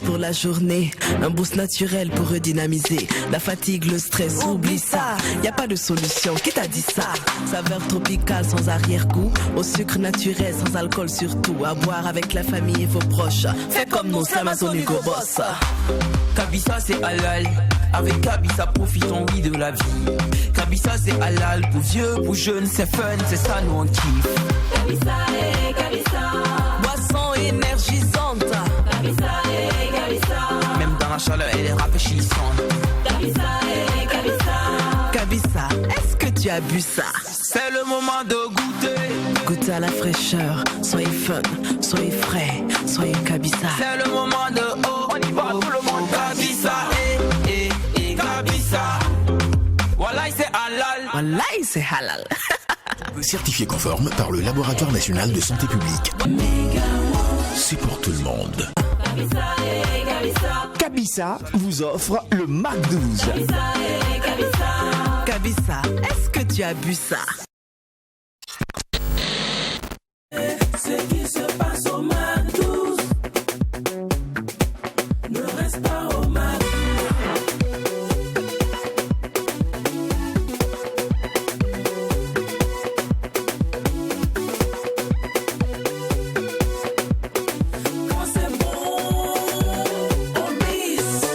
Pour la journée, un boost naturel pour redynamiser. La fatigue, le stress, oublie ça. Y a pas de solution, qui t'a dit ça? Saveur tropicale sans arrière-goût, au sucre naturel sans alcool surtout. À boire avec la famille et vos proches. Fais comme nous, c'est Amazon Hugo Boss. Kabisa c'est halal. Avec Kabisa profitons oui de la vie. Kabisa c'est halal pour vieux, pour jeunes, c'est fun, c'est ça nous on kiffe. Kabisa et Kabisa. Boisson énergisante. Kabisa et Kabisa. Même dans la chaleur elle est rafraîchissante. Kabisa et Kabisa. Kabisa, est-ce que tu as bu ça? C'est le moment de goûter. Goûtez à la fraîcheur, soyez fun, soyez frais, soyez Kabisa. C'est le moment de oh, on y va tout le monde. Kabisa et Kabisa. Voilà c'est halal. Voilà, c'est halal. Certifié conforme par le Laboratoire National de Santé Publique. C'est pour tout le monde. Kabisa et Kabisa. Kabisa vous offre le Mac 12. Kabisa et Kabisa. Kabisa, est-ce que tu as bu ça? Ce qui se passe au Mac 12 ne reste pas au Mac. Quand c'est bon, on bise.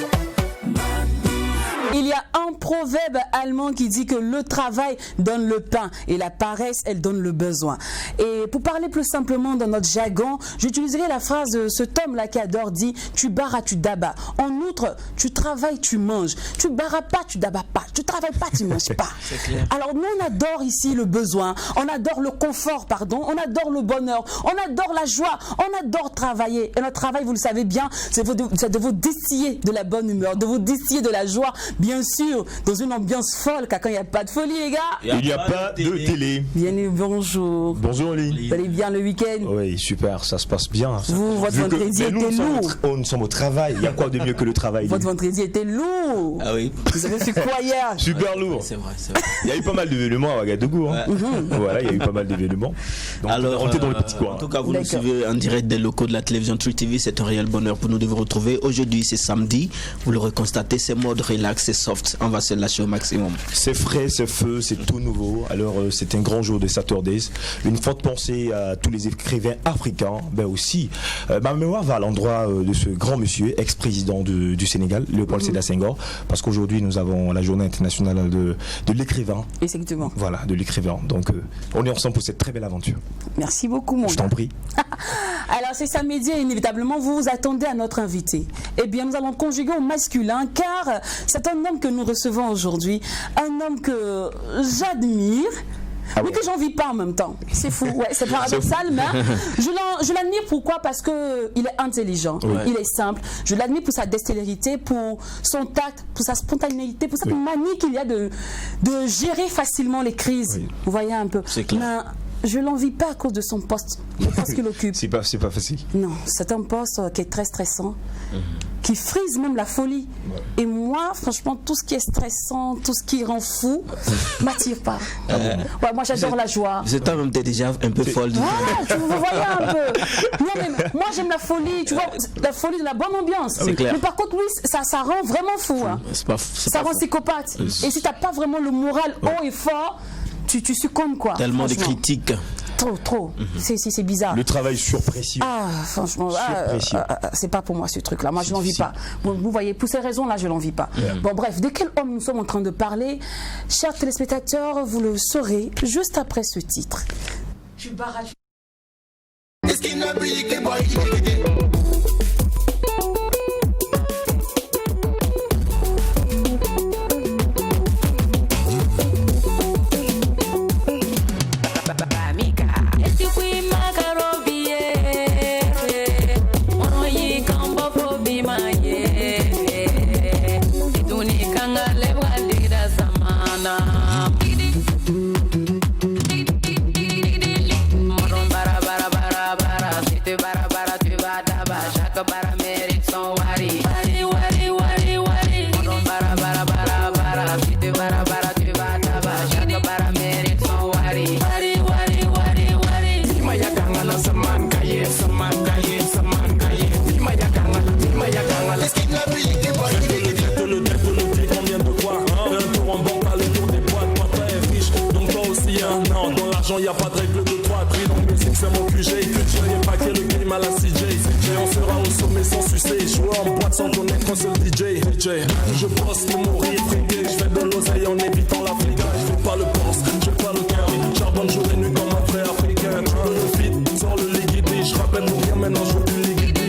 Il y a un proverbe allemand qui dit que le travail donne le pain et la paresse, elle donne le besoin. Et pour parler plus simplement dans notre jargon, j'utiliserai la phrase de cet homme-là qui adore dit « tu barras, tu dabas ». En outre, tu travailles, tu manges. Tu barras pas, tu dabas pas. Tu travailles pas, tu manges pas. Alors nous, on adore ici le besoin, on adore le confort, pardon, on adore le bonheur, on adore la joie, on adore travailler. Et notre travail, vous le savez bien, c'est de vous distiller de la bonne humeur, de vous distiller de la joie, bien sûr, dans une ambiance folle, car quand il n'y a pas de folie, les gars. Il n'y a pas de télé. Bienvenue, bonjour. Bonjour Oli. Vous allez bien le week-end? Oui, super, ça se passe bien. Vous, votre vendredi était lourd. Nous sommes au travail. Il y a quoi de mieux que le travail? Votre vendredi était lourd. Ah oui. Vous avez fait quoi hier? Super lourd. C'est vrai, c'est vrai. Il y a eu pas mal d'événements à Ouagadougou. Hein. Voilà, il y a eu pas mal d'événements. Donc, Alors, on était dans le petit coin. En tout cas, vous nous D'accord. suivez en direct des locaux de la télévision True TV. C'est un réel bonheur pour nous de vous retrouver. Aujourd'hui, c'est samedi. Vous le reconstatez, c'est mode relax, c'est soft. On va se lâcher au maximum. C'est frais, c'est feu, c'est tout nouveau. Alors c'est un grand jour de Saturdays. Une forte pensée à tous les écrivains africains. Ben aussi, ma mémoire va à l'endroit de ce grand monsieur, ex-président du Sénégal, Léopold Sédar Senghor, parce qu'aujourd'hui nous avons la journée internationale de l'écrivain. Effectivement. Voilà, de l'écrivain. Donc on est ensemble pour cette très belle aventure. Merci beaucoup, mon Je gars. t'en prie. Alors, c'est samedi et inévitablement, vous vous attendez à notre invité. Eh bien, nous allons conjuguer au masculin car c'est un homme que nous recevons aujourd'hui, un homme que j'admire. Mais que j'envie pas en même temps. C'est fou, ouais, c'est paradoxal, mais je l'admire pourquoi? Parce que il est intelligent, il est simple. Je l'admire pour sa dextérité, pour son tact, pour sa spontanéité, pour cette manie qu'il y a de gérer facilement les crises. Vous voyez un peu. C'est clair. Mais je l'envie pas à cause de son poste, le poste qu'il occupe. C'est pas facile. Non, c'est un poste qui est très stressant, qui frise même la folie. Et moi, franchement, tout ce qui est stressant, tout ce qui rend fou, m'attire pas. Ouais, moi, j'adore la joie. Vous êtes en même temps déjà un peu folle. Ouais, vous voyez un peu. Non, mais moi, j'aime la folie, tu vois, la folie de la bonne ambiance. C'est clair. Mais par contre, oui, ça rend vraiment fou. Hein. Ça rend psychopathe. Et si t'as pas vraiment le moral haut et fort, tu succombes, quoi. Tellement de franchement. critiques. Trop. C'est bizarre. Le travail sur pression. Ah, franchement, pression. c'est pas pour moi ce truc-là. Moi, je l'envie pas. Vous voyez, pour ces raisons-là, je l'envie pas. Bon, bref, de quel homme nous sommes en train de parler? Chers téléspectateurs, vous le saurez juste après ce titre. Tu barrages. y a pas de règle de 3 prix dans musique, c'est mon QG. J'ai paqué le game à la CJ. Et on sera au sommet sans sucer. Jouer en boîte sans connaître qu'un seul DJ. Je bosse pour mourir frigué. Je fais de l'oseille en évitant la fliga. Je fais pas le boss, je fais pas le carry. Charbonne jour et nuit comme un frère africain. Tu veux le feat, sors le liquidi. Je rappelle mon bien maintenant, je veux du liquidi.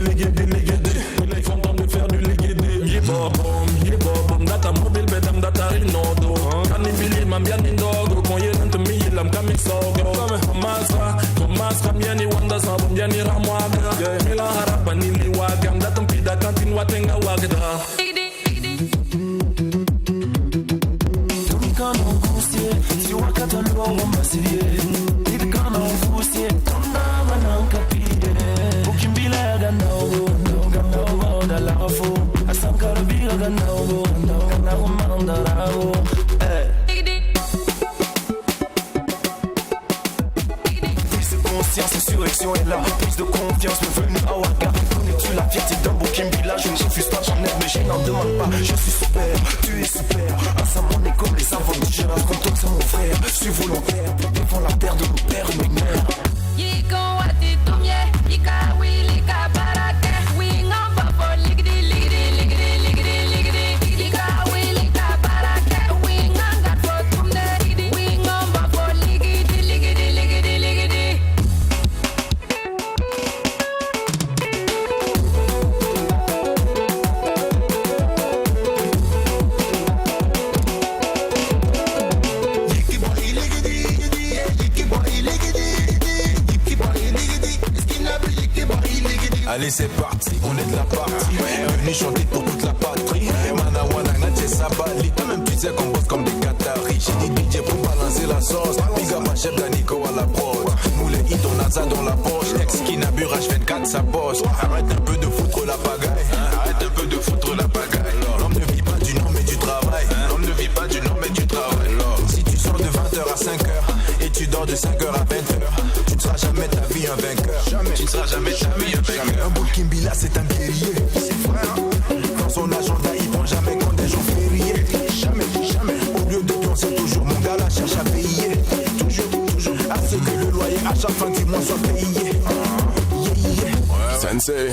Liquidi. Là ils font temps de faire du liquidi. Yebobom, data mobile, bedam data rinodo. Kanibili, mambia nindogo. Konye nantemi, lam kamisogo. Tomas, miani wanda sabu, miani ramwaga. Mila harapa nili waga. Mdatam pida kantin watenga wagda. Turikana ugusie, si wakata luongo masirie. Turikana ugusie, tona wanankapie. Ukimbila ya ganao, ganao da lafo. Asankara biga ganao, ganao mandarao. Conscience, insurrection est là, prise de confiance, me venu à Ouaga. Connais-tu la fierté d'un beau Kimbila? Je ne refuse pas, j'en aime, mais je n'en demande pas. Je suis super, tu es super. Ensemble on est comme les savants du gérard, comme toi c'est mon frère. Je suis volontaire, pour défendre la terre de nos pères et nos mères. Allez c'est parti, on est de la partie. Venu chanter pour toute la patrie. Manawana, Natché, Sabali. Toi-même tu sais qu'on bosse comme des Qataris. J'ai dit DJ pour balancer la sauce. Big up ma chef d'Anico à la prod. Moulé hit, on a ça dans la poche. Ex qui nabure H24 sa bosse. Arrête un peu de foutre la pagaille. Arrête un peu de foutre la pagaille. L'homme ne vit pas du nom mais du travail. L'homme ne vit pas du nom mais du travail. Si tu sors de 20h à 5h et tu dors de 5h à 20h, tu ne seras jamais ta vie un vainqueur. Tu ne seras jamais ta vie un vainqueur. Un beau Kimbila c'est un guerrier. C'est vrai hein? Dans son agenda il prend jamais compte des jours fériés. Jamais. Au lieu de pioncer toujours mon gars là cherche à payer. Toujours à ce que le loyer à chaque fin du mois soit payé. Sensei,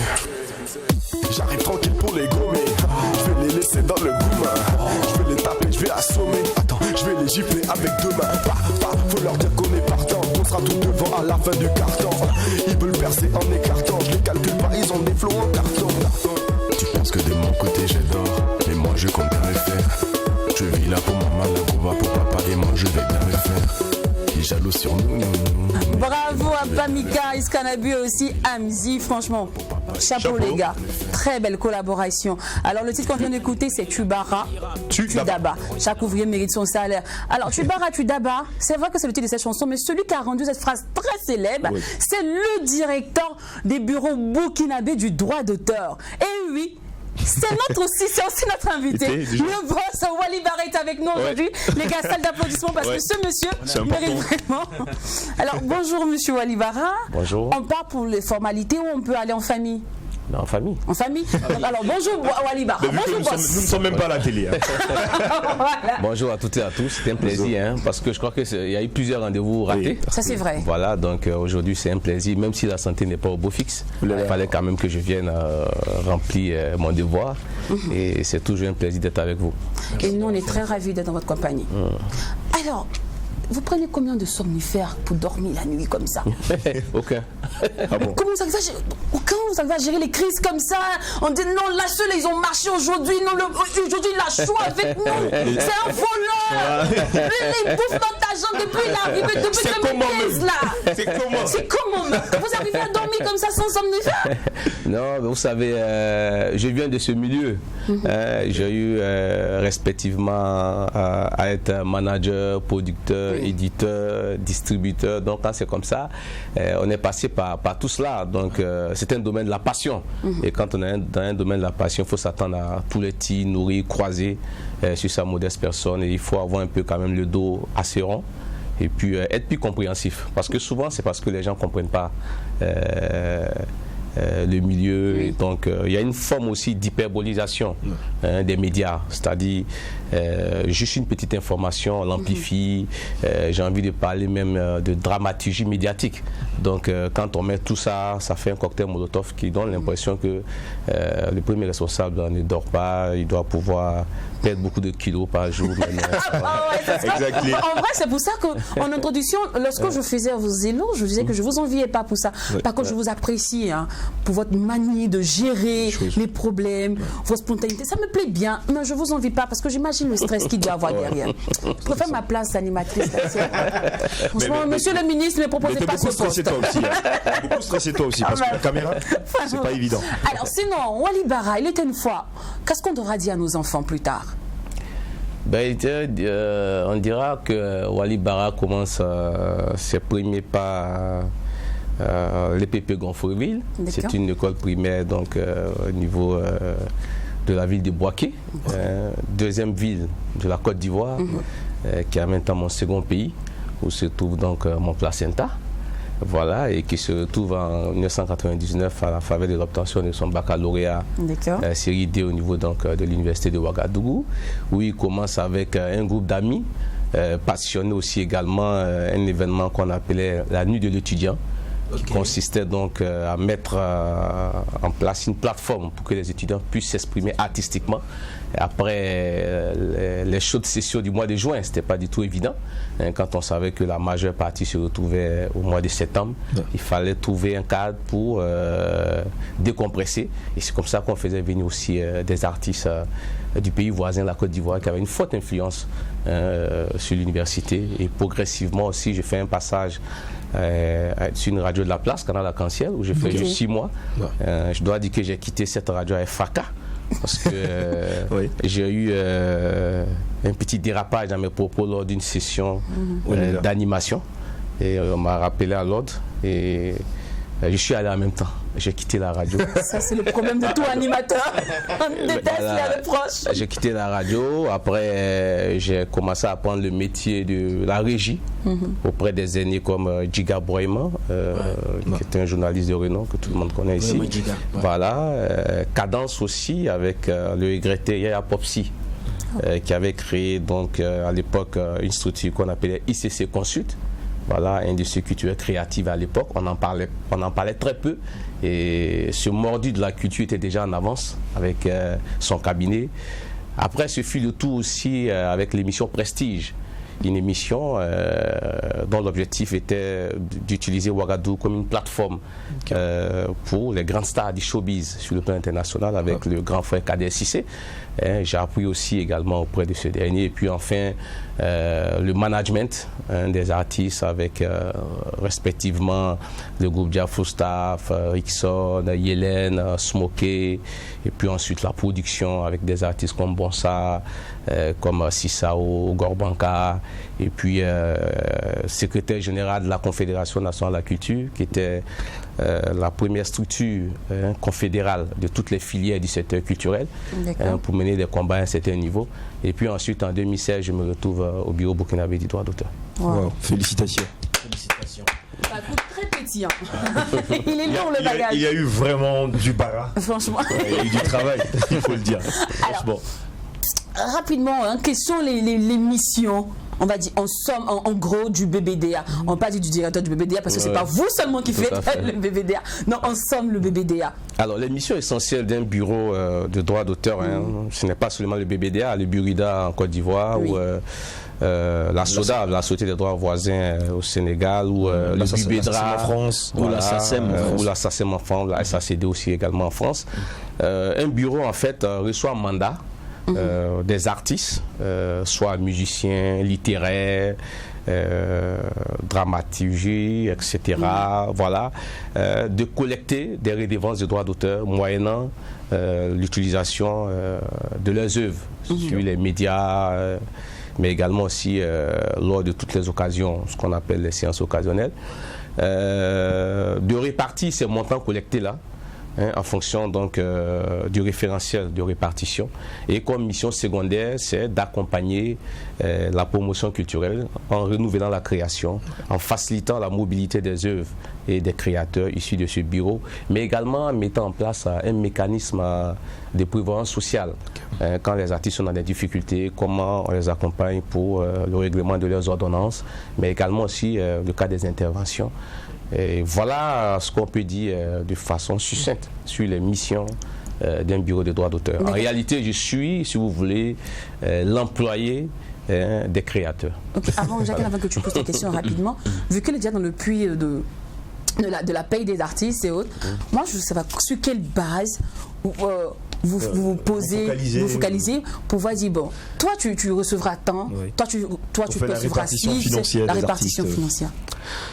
j'arrive tranquille pour les gommer. Je vais les laisser dans le gouma. Je vais les taper, je vais assommer. Attends, je vais les gifler avec deux mains. Faut leur dire qu'on est partant. On sera tout devant à la fin du carton. Ils veulent percer en écartant. Je les calcule pas, ils ont des flots en carton. Tu penses que de mon côté j'adore, mais moi je compte bien le faire. Je vis là pour maman, là pour papa et moi je vais bien le faire. Il est jaloux sur nous. Bravo à Pamika, Iskanabu et aussi Amzi, franchement. Chapeau les gars, très belle collaboration. Alors le titre qu'on vient d'écouter c'est Tubara, Tudaba. Chaque ouvrier mérite son salaire. Alors Tubara, Tudaba, c'est vrai que c'est le titre de cette chanson, mais celui qui a rendu cette phrase très célèbre, c'est le directeur des bureaux burkinabés du droit d'auteur. Et oui, c'est aussi notre invité. Le boss Wally Barra est avec nous aujourd'hui. Les gars, salle d'applaudissements parce que ce monsieur mérite vraiment. Alors bonjour monsieur Wally Barra. Bonjour. On part pour les formalités ou on peut aller en famille? En famille. En famille. Alors bonjour Wally Barra. Bonjour boss. Nous ne sommes même pas à la télé. Hein. Voilà. Bonjour à toutes et à tous. C'était un plaisir hein, parce que je crois qu'il y a eu plusieurs rendez-vous ratés. Oui. Ça c'est vrai. Voilà, donc aujourd'hui c'est un plaisir, même si la santé n'est pas au beau fixe. Il fallait quand même que je vienne remplir mon devoir. Et c'est toujours un plaisir d'être avec vous. Et nous on est très ravis d'être dans votre compagnie. Alors, vous prenez combien de somnifères pour dormir la nuit comme ça? Aucun. Ah bon? Comment vous arrivez à gérer les crises comme ça? On dit non, là ceux-là ils ont marché aujourd'hui, non, aujourd'hui il a chaud avec nous, c'est un voleur. Il bouffe dans ta jambe depuis l'arrivée, depuis 2015 là. C'est comment? Vous arrivez à dormir comme ça sans somnifère? Non, mais vous savez, je viens de ce milieu. J'ai eu respectivement à être manager, producteur, éditeur, distributeur. Donc quand c'est comme ça, on est passé par tout cela. Donc c'est un domaine de la passion. Et quand on est dans un domaine de la passion, il faut s'attendre à tous les tirs, nourrir, croiser sur sa modeste personne. Et il faut avoir un peu quand même le dos assez rond. Et puis être plus compréhensif. Parce que souvent, c'est parce que les gens ne comprennent pas le milieu. Et donc, il y a une forme aussi d'hyperbolisation des médias, c'est-à-dire juste une petite information, on l'amplifie. J'ai envie de parler même de dramaturgie médiatique. Donc, quand on met tout ça, ça fait un cocktail Molotov qui donne l'impression que le premier responsable ne dort pas, il doit pouvoir perdre beaucoup de kilos par jour. Exactement. En vrai, c'est pour ça qu'en introduction, lorsque je faisais vos éloges, je disais que je ne vous enviais pas pour ça. Par contre, je vous apprécie pour votre manière de gérer les problèmes, votre spontanéité. Ça me plaît bien, mais je ne vous envie pas parce que j'imagine le stress qu'il doit avoir derrière. Je préfère ma place d'animatrice. Franchement, monsieur le ministre, ne me proposez pas ce poste. Beaucoup stressé toi aussi, parce que la caméra, c'est pas évident. Alors sinon, Wally Bara, il était une fois. Qu'est-ce qu'on devra dire à nos enfants plus tard? On dira que Wally Bara commence ses premiers pas à l'EPP Gonfreville. C'est une école primaire donc, au niveau de la ville de Boaké, deuxième ville de la Côte d'Ivoire, qui est en même temps mon second pays, où se trouve donc mon placenta. Voilà, et qui se retrouve en 1999 à la faveur de l'obtention de son baccalauréat série D au niveau donc, de l'université de Ouagadougou, où il commence avec un groupe d'amis passionnés aussi également, un événement qu'on appelait la nuit de l'étudiant, qui consistait donc à mettre en place une plateforme pour que les étudiants puissent s'exprimer artistiquement. Après les chaudes sessions du mois de juin, ce n'était pas du tout évident. Quand on savait que la majeure partie se retrouvait au mois de septembre, il fallait trouver un cadre pour décompresser. Et c'est comme ça qu'on faisait venir aussi des artistes du pays voisin, la Côte d'Ivoire, qui avaient une forte influence sur l'université. Et progressivement aussi, j'ai fait un passage sur une radio de la place, Canal Arc-en-Ciel, où j'ai fait juste 6 mois. Je dois dire que j'ai quitté cette radio avec fracas. Parce que j'ai eu un petit dérapage dans mes propos lors d'une session d'animation. Et on m'a rappelé à l'ordre. Et je suis allé en même temps. J'ai quitté la radio. Ça, c'est le problème de tout animateur. On déteste les reproches. J'ai quitté la radio. Après, j'ai commencé à apprendre le métier de la régie auprès des aînés comme Djiga Broyman, qui est un journaliste de renom que tout le monde connaît ici. Voilà. Cadence aussi avec le regretté Yaya Popsi, qui avait créé donc, à l'époque une structure qu'on appelait ICC Consult. Voilà, industrie culturelle créative à l'époque, on en parlait très peu. Et ce mordu de la culture était déjà en avance avec son cabinet. Après, ce fut le tout aussi avec l'émission Prestige, une émission dont l'objectif était d'utiliser Ouagadougou comme une plateforme pour les grandes stars du showbiz sur le plan international avec le grand frère Kader Cissé. J'ai appris aussi également auprès de ce dernier. Et puis enfin, le management des artistes avec respectivement le groupe Jafou Staff, Rickson, Yélène, Smokey, et puis ensuite la production avec des artistes comme Bonsa, comme Sissao, Gorbanka, et puis secrétaire général de la Confédération nationale de la culture, qui était la première structure confédérale de toutes les filières du secteur culturel pour mener des combats à un certain niveau. Et puis ensuite, en 2016, je me retrouve au bureau burkinabé du droit d'auteur. Wow. Félicitations. Ça coûte très pétillant. Il est lourd le bagage. Il y a eu vraiment du bara. Franchement. Il y a eu du travail, il faut le dire. Alors, rapidement, quelles sont les missions, on va dire, en somme, en gros, du BBDA? On ne va pas dire du directeur du BBDA parce que ce n'est pas vous seulement qui faites le BBDA. Non, en somme, le BBDA. Alors, les missions essentielles d'un bureau de droit d'auteur, ce n'est pas seulement le BBDA, le Burida en Côte d'Ivoire ou la SODA, la Société des droits voisins au Sénégal, ou le BUBEDRA en France, ou la SACEM en France, la SACD aussi également en France. Un bureau, en fait, reçoit un mandat des artistes, soit musiciens, littéraires, dramaturgie, etc. Voilà, de collecter des redevances de droits d'auteur moyennant l'utilisation de leurs œuvres sur les médias, mais également aussi lors de toutes les occasions, ce qu'on appelle les séances occasionnelles, de répartir ces montants collectés-là en fonction donc du référentiel de répartition. Et comme mission secondaire, c'est d'accompagner la promotion culturelle en renouvelant la création, en facilitant la mobilité des œuvres et des créateurs issus de ce bureau, mais également en mettant en place un mécanisme de prévoyance sociale. Quand les artistes sont dans des difficultés, comment on les accompagne pour le règlement de leurs ordonnances, mais également aussi le cas des interventions. Et voilà ce qu'on peut dire de façon succincte sur les missions d'un bureau de droit d'auteur. En réalité, je suis, si vous voulez, l'employé des créateurs. Okay. Avant que tu poses ta question rapidement, vu qu'elle est déjà dans le puits de la paye des artistes et autres, moi je ne sais pas sur quelle base vous focalisez pour voir dire bon, toi tu recevras tant, toi tu recevras 6, la répartition financière.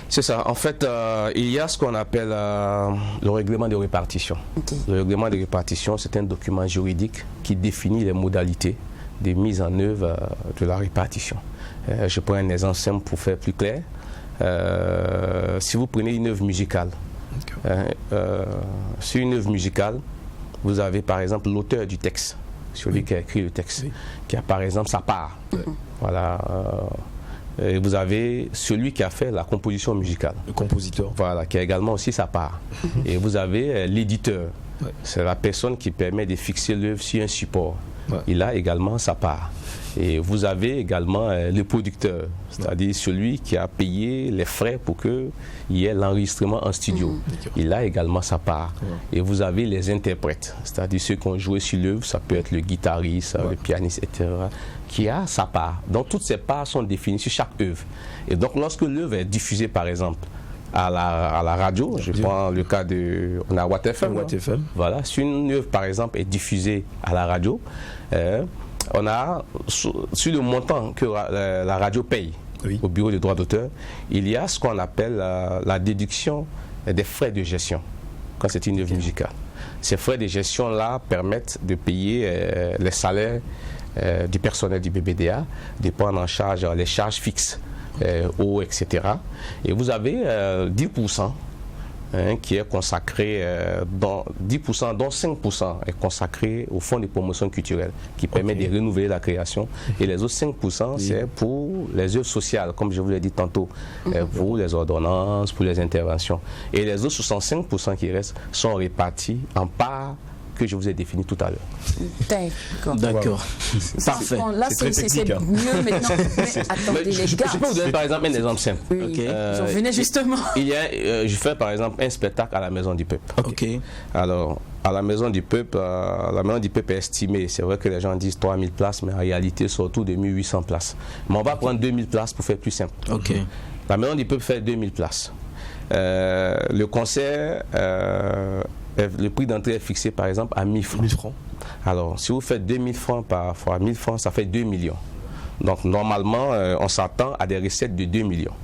C'est ça. En fait, il y a ce qu'on appelle le règlement de répartition. Okay. Le règlement de répartition, c'est un document juridique qui définit les modalités de mise en œuvre de la répartition. Je prends un exemple simple pour faire plus clair. Si vous prenez une œuvre musicale, sur une œuvre musicale, vous avez par exemple l'auteur du texte, celui qui a écrit le texte, qui a par exemple sa part. Voilà. Et vous avez celui qui a fait la composition musicale. Le compositeur. Voilà, qui a également aussi sa part. Et vous avez l'éditeur. C'est la personne qui permet de fixer l'œuvre sur un support. Il a également sa part. Et vous avez également le producteur, c'est-à-dire celui qui a payé les frais pour qu'il y ait l'enregistrement en studio. Il a également sa part. Et vous avez les interprètes, c'est-à-dire ceux qui ont joué sur l'œuvre, ça peut être le guitariste, le pianiste, etc., qui a sa part. Donc toutes ces parts sont définies sur chaque œuvre. Et donc lorsque l'œuvre est diffusée, par exemple, à la radio, je prends le cas de Watt FM. Voilà, si une œuvre, par exemple, est diffusée à la radio, on a, sur le montant que la radio paye au bureau des droits d'auteur, il y a ce qu'on appelle la déduction des frais de gestion, quand c'est une œuvre musicale. Ces frais de gestion-là permettent de payer les salaires du personnel du BBDA, de prendre en charge les charges fixes, eau, etc. Et vous avez 10% qui est consacré, 10%, dont 5% est consacré au fonds de promotion culturelle qui permet de renouveler la création. Et les autres 5%, c'est pour les œuvres sociales, comme je vous l'ai dit tantôt, pour les ordonnances, pour les interventions. Et les autres 65% qui restent sont répartis en parts que je vous ai défini tout à l'heure. D'accord. Parfait. Bon, là, c'est mieux maintenant. Mais attendez, les gars. Je peux vous donner par exemple un exemple simple. J'en venais justement. Je fais par exemple un spectacle à la Maison du Peuple. Alors, à la Maison du Peuple, est estimée. C'est vrai que les gens disent 3000 places, mais en réalité, c'est autour de 1800 places. Mais on va prendre 2000 places pour faire plus simple. La Maison du Peuple fait 2000 places. Le concert, le prix d'entrée est fixé par exemple à 1000 francs. Alors, si vous faites 2000 francs par fois 1000 francs, ça fait 2 millions. Donc, normalement, on s'attend à des recettes de 2 millions.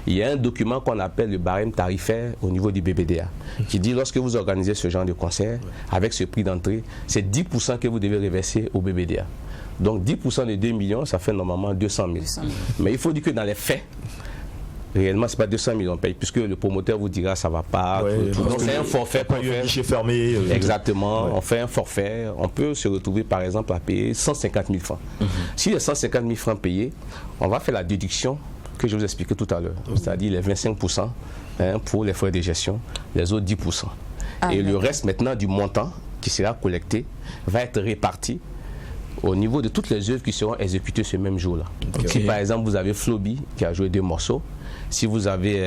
Il y a un document qu'on appelle le barème tarifaire au niveau du BBDA qui dit lorsque vous organisez ce genre de concert, avec ce prix d'entrée, c'est 10% que vous devez reverser au BBDA. Donc, 10% de 2 millions, ça fait normalement 200 000. Mais il faut dire que dans les faits, réellement, ce n'est pas 200 000 on paye, puisque le promoteur vous dira ça ne va pas. Donc, c'est un forfait. Guichet fermé. Exactement. On fait un forfait. On peut se retrouver, par exemple, à payer 150 000 francs. Si les 150 000 francs payés, on va faire la déduction que je vous expliquais tout à l'heure. C'est-à-dire les 25% pour les frais de gestion, les autres 10%. Et le reste, maintenant, du montant qui sera collecté va être réparti au niveau de toutes les œuvres qui seront exécutées ce même jour-là. Si par exemple vous avez Floby qui a joué 2 morceaux, si vous avez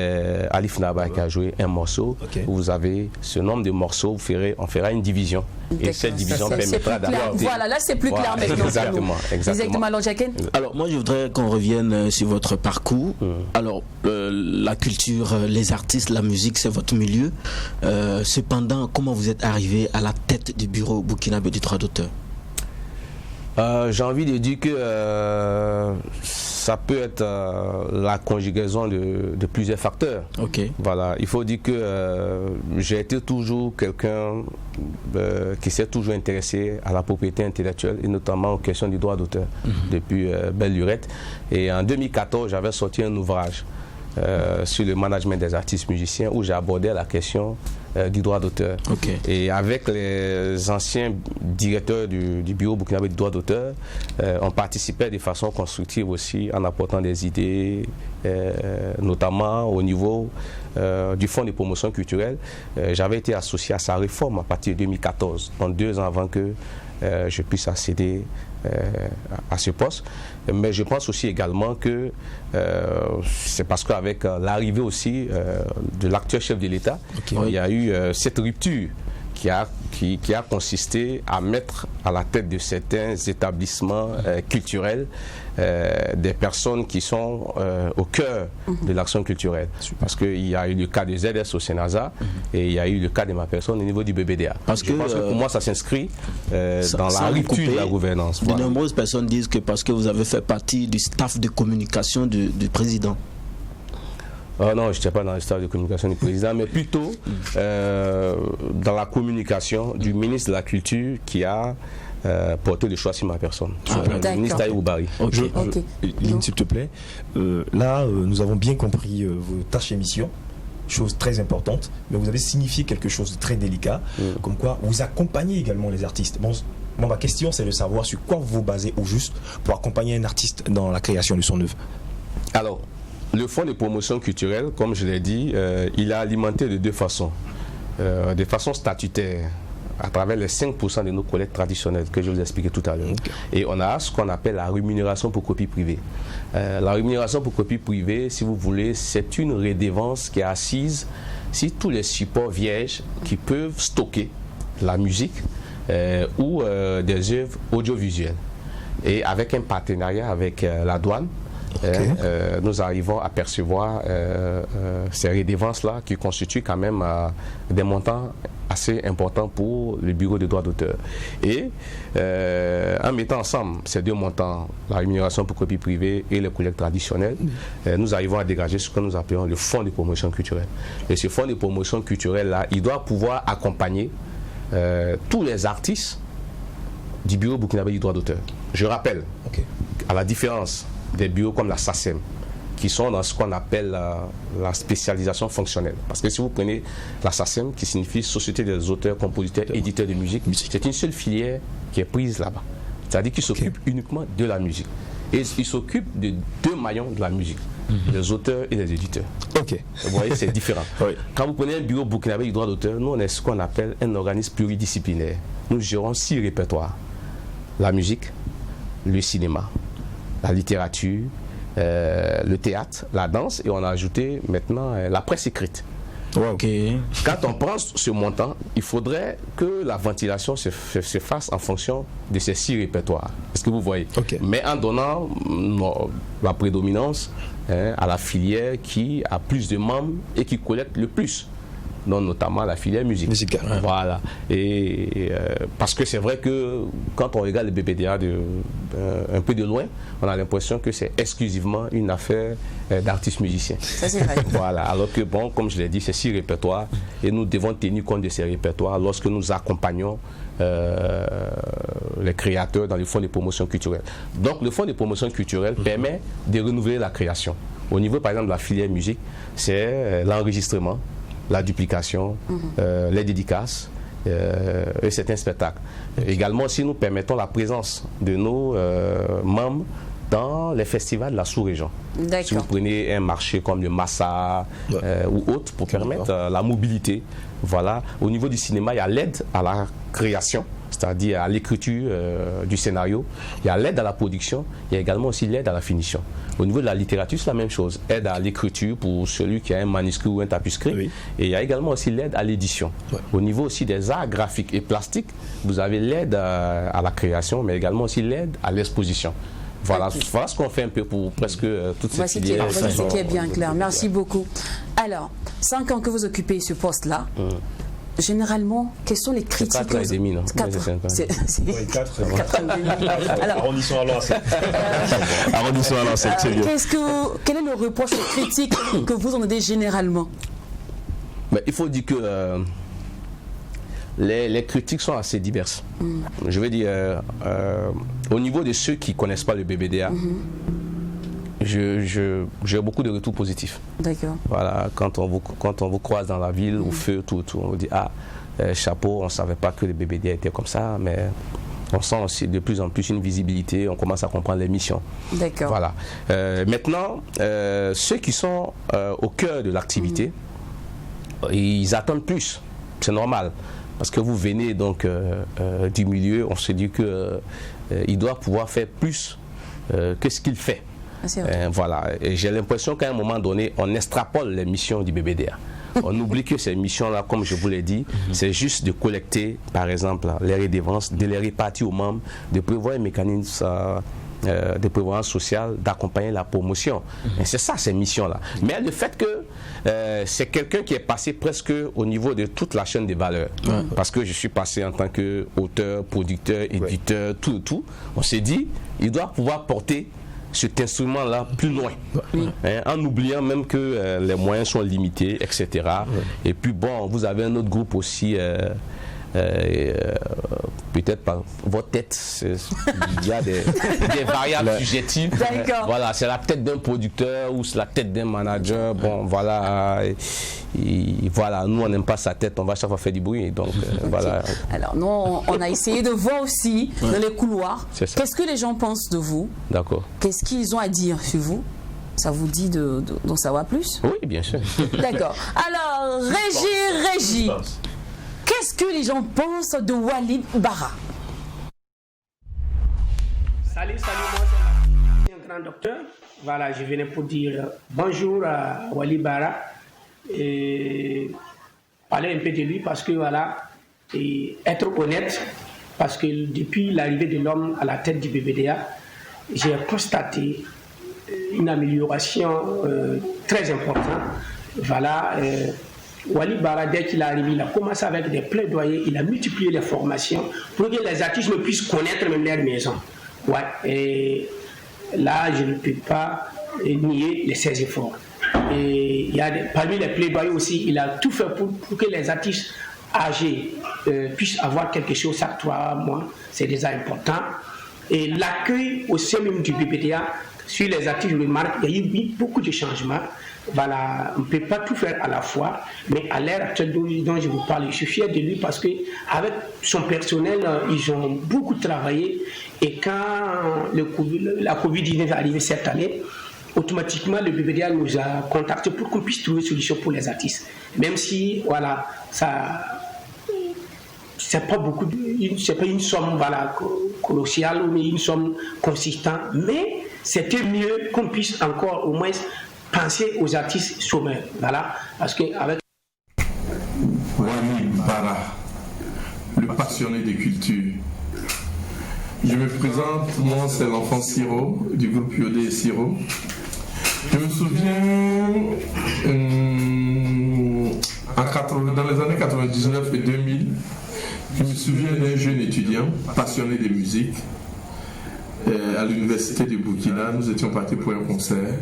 Alif Naba qui a joué 1 morceau, vous avez ce nombre de morceaux, on fera une division. Et cette division permettra d'avoir... Voilà, là c'est plus clair maintenant. Exactement. Alors, Jacqueline ? Alors, moi je voudrais qu'on revienne sur votre parcours. Alors, la culture, les artistes, la musique, c'est votre milieu. Cependant, comment vous êtes arrivé à la tête du bureau burkinabé du droit d'auteur ? J'ai envie de dire que ça peut être la conjugaison de plusieurs facteurs. Voilà, il faut dire que j'ai été toujours quelqu'un qui s'est toujours intéressé à la propriété intellectuelle et notamment aux questions du droit d'auteur depuis belle lurette. Et en 2014, j'avais sorti un ouvrage sur le management des artistes musiciens où j'ai abordé la question du droit d'auteur. Okay. Et avec les anciens directeurs du bureau burkinabé du droit d'auteur, on participait de façon constructive aussi en apportant des idées, notamment au niveau du fonds de promotion culturelle. J'avais été associé à sa réforme à partir de 2014, donc 2 ans avant que je puisse accéder à ce poste. Mais je pense aussi également que c'est parce qu'avec l'arrivée aussi de l'actuel chef de l'État, il y a eu cette rupture qui a consisté à mettre à la tête de certains établissements culturels des personnes qui sont au cœur de l'action culturelle. Parce qu'il y a eu le cas de ZS au Sénasa et il y a eu le cas de ma personne au niveau du BBDA. Parce que pour moi, ça s'inscrit dans la rupture de la gouvernance. De nombreuses personnes disent que parce que vous avez fait partie du staff de communication du président. Non, je n'étais pas dans le staff de communication du président, mais plutôt dans la communication du ministre de la Culture qui a porté le choix sur ma personne, le ministre Tahirou Barry. Lynn, s'il te plaît, là, nous avons bien compris vos tâches et missions, chose très importante, mais vous avez signifié quelque chose de très délicat, comme quoi vous accompagnez également les artistes. Bon, ma question, c'est de savoir sur quoi vous vous basez au juste pour accompagner un artiste dans la création de son œuvre. Alors, le fonds de promotion culturelle, comme je l'ai dit, il est alimenté de 2 façons. De façon statutaire, à travers les 5% de nos collectes traditionnelles que je vous ai expliqué tout à l'heure. Et on a ce qu'on appelle la rémunération pour copie privée. La rémunération pour copie privée, si vous voulez, c'est une redevance qui est assise sur tous les supports vierges qui peuvent stocker la musique ou des œuvres audiovisuelles. Et avec un partenariat avec la douane, nous arrivons à percevoir ces redevances-là qui constituent quand même des montants assez importants pour le bureau de droit d'auteur. Et en mettant ensemble ces 2 montants, la rémunération pour copie privée et les collectes traditionnelles, nous arrivons à dégager ce que nous appelons le fonds de promotion culturelle. Et ce fonds de promotion culturelle-là, il doit pouvoir accompagner tous les artistes du bureau burkinabé du droit d'auteur. Je rappelle, à la différence des bureaux comme la SACEM, qui sont dans ce qu'on appelle la spécialisation fonctionnelle. Parce que si vous prenez la SACEM, qui signifie Société des auteurs, compositeurs, éditeurs de musique, c'est une seule filière qui est prise là-bas. C'est-à-dire qu'ils s'occupent uniquement de la musique. Et ils s'occupent de 2 maillons de la musique, les auteurs et les éditeurs. Vous voyez, c'est différent. Quand vous prenez un bureau burkinabé du droit d'auteur, nous on est ce qu'on appelle un organisme pluridisciplinaire. Nous gérons 6 répertoires. La musique, le cinéma, la littérature, le théâtre, la danse, et on a ajouté maintenant la presse écrite. Quand on prend ce montant, il faudrait que la ventilation se fasse en fonction de ces 6 répertoires. Est-ce que vous voyez? Mais en donnant la prédominance à la filière qui a plus de membres et qui collecte le plus. Donc, notamment la filière musique. Voilà. Et parce que c'est vrai que quand on regarde le BBDA un peu de loin, on a l'impression que c'est exclusivement une affaire d'artistes musiciens. Ça, c'est vrai. Voilà. Alors que, bon, comme je l'ai dit, c'est 6 répertoires et nous devons tenir compte de ces répertoires lorsque nous accompagnons les créateurs dans le fonds de promotion culturelle. Donc, le fonds de promotion culturelle permet de renouveler la création. Au niveau, par exemple, de la filière musique, c'est l'enregistrement, la duplication, les dédicaces et certains spectacles. Également, si nous permettons la présence de nos membres dans les festivals de la sous-région. Si vous prenez un marché comme le Massa ou autre pour permettre la mobilité. Voilà. Au niveau du cinéma, il y a l'aide à la création, c'est-à-dire à l'écriture du scénario. Il y a l'aide à la production. Il y a également aussi l'aide à la finition. Au niveau de la littérature, c'est la même chose. Aide à l'écriture pour celui qui a un manuscrit ou un tapuscrit. Et il y a également aussi l'aide à l'édition. Au niveau aussi des arts graphiques et plastiques, vous avez l'aide à la création, mais également aussi l'aide à l'exposition. Voilà, voilà ce qu'on fait un peu pour presque toutes ces filières. Voici ce qui est bien clair. Merci beaucoup. Alors, 5 ans que vous occupez ce poste-là, généralement, quelles sont les critiques? 4 ans et demi, non? 4 ans. C'est 4 ans et demi. Arrondissons à l'ancêtre. Arrondissons à l'ancêtre, c'est bien. Quel est le reproche ou critique que vous en avez généralement? Mais il faut dire que les critiques sont assez diverses. Je veux dire, au niveau de ceux qui ne connaissent pas le BBDA, j'ai beaucoup de retours positifs. D'accord. Voilà, quand on vous croise dans la ville, au feu, tout, on vous dit chapeau, on ne savait pas que les BBDA étaient comme ça, mais on sent aussi de plus en plus une visibilité, on commence à comprendre les missions. D'accord. Voilà. Maintenant, ceux qui sont au cœur de l'activité, ils attendent plus, c'est normal. Parce que vous venez donc du milieu, on se dit qu'il doit pouvoir faire plus que ce qu'il fait. Voilà. Et j'ai l'impression qu'à un moment donné, on extrapole les missions du BBDA. On oublie que ces missions-là, comme je vous l'ai dit, c'est juste de collecter, par exemple, les redevances, de les répartir aux membres, de prévoir un mécanisme de prévoyance sociale, d'accompagner la promotion. Et c'est ça, ces missions-là. Mais le fait que c'est quelqu'un qui est passé presque au niveau de toute la chaîne des valeurs, parce que je suis passé en tant qu'auteur, producteur, éditeur, tout, on s'est dit, il doit pouvoir porter cet instrument-là plus loin, en oubliant même que les moyens sont limités, etc. Et puis bon, vous avez un autre groupe aussi, peut-être par votre tête, il y a des variables subjectives. Voilà, c'est la tête d'un producteur ou c'est la tête d'un manager. Bon, voilà. Voilà, nous on n'aime pas sa tête, on va chaque fois faire du bruit. Donc voilà. Alors nous on a essayé de voir aussi dans les couloirs qu'est-ce que les gens pensent de vous. D'accord. Qu'est-ce qu'ils ont à dire sur vous. Ça vous dit d'en savoir plus? Oui, bien sûr. D'accord. Alors, Régie, qu'est-ce que les gens pensent de Walid Bara? Salut, moi c'est un grand docteur. Voilà, je venais pour dire bonjour à Walid Bara et parler un peu de lui parce que voilà, et être honnête, parce que depuis l'arrivée de l'homme à la tête du BBDA, j'ai constaté une amélioration très importante. Voilà, Walid Bara, dès qu'il est arrivé, il a commencé avec des plaidoyers, il a multiplié les formations pour que les artistes puissent connaître même leur maison. Ouais, et là, je ne peux pas nier ses efforts. Et il y a parmi les plaidoyers aussi, il a tout fait pour que les artistes âgés puissent avoir quelque chose chaque 3 mois. C'est déjà important. Et l'accueil au sein même du BBDA, sur les artistes, je remarque, il y a eu beaucoup de changements. Voilà, on ne peut pas tout faire à la fois, mais à l'ère actuelle dont je vous parle, je suis fier de lui parce qu'avec son personnel, ils ont beaucoup travaillé. Et quand la Covid-19 est arrivée cette année, automatiquement le BBDA nous a contactés pour qu'on puisse trouver une solution pour les artistes. Même si, voilà, c'est pas beaucoup, c'est pas une somme colossale ou une somme consistante, mais c'était mieux qu'on puisse encore au moins penser aux artistes chômeurs. Voilà, parce qu'avec Walid Bara, le passionné de culture. Je me présente, moi c'est l'enfant Siro du groupe Yodé et Siro. Je me souviens dans les années 99 et 2000, je me souviens d'un jeune étudiant passionné de musique à l'université de Burkina. Nous étions partis pour un concert.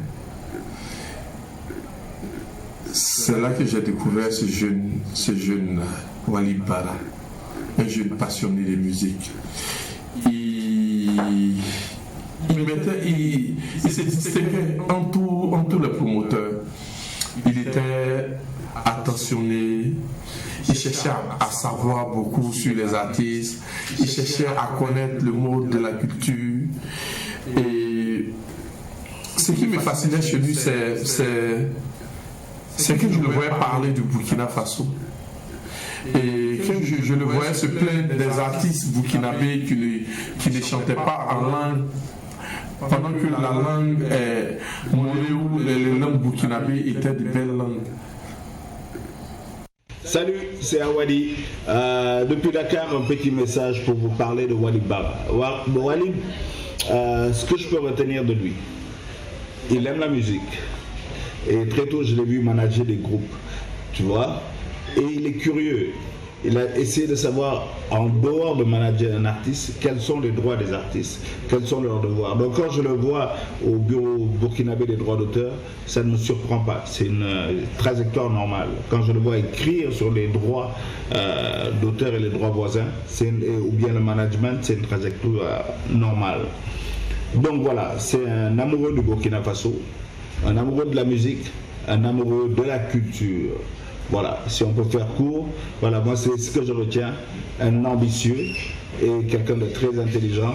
C'est là que j'ai découvert ce jeune Walid Bara, un jeune passionné de musique. Il se distinguait en tous les promoteurs. Il était attentionné, il cherchait à savoir beaucoup sur les artistes, il cherchait à connaître le monde de la culture. Et ce qui me fascinait chez lui, c'est que je le voyais parler du Burkina Faso. Et que je le voyais se plaindre des artistes burkinabés qui ne chantaient pas en langue, pendant que la langue moléou, les langues burkinabées étaient de belles langues. Salut, c'est Awadi. Depuis Dakar, un petit message pour vous parler de Walid Bara. Walid, ce que je peux retenir de lui, il aime la musique. Et très tôt, je l'ai vu manager des groupes, tu vois. Et il est curieux. Il a essayé de savoir, en dehors de manager un artiste, quels sont les droits des artistes, quels sont leurs devoirs. Donc quand je le vois au bureau burkinabé des droits d'auteur, ça ne me surprend pas. C'est une trajectoire normale. Quand je le vois écrire sur les droits d'auteur et les droits voisins, ou bien le management, c'est une trajectoire normale. Donc voilà, c'est un amoureux du Burkina Faso, un amoureux de la musique, un amoureux de la culture. Voilà, si on peut faire court, voilà, moi c'est ce que je retiens, un ambitieux et quelqu'un de très intelligent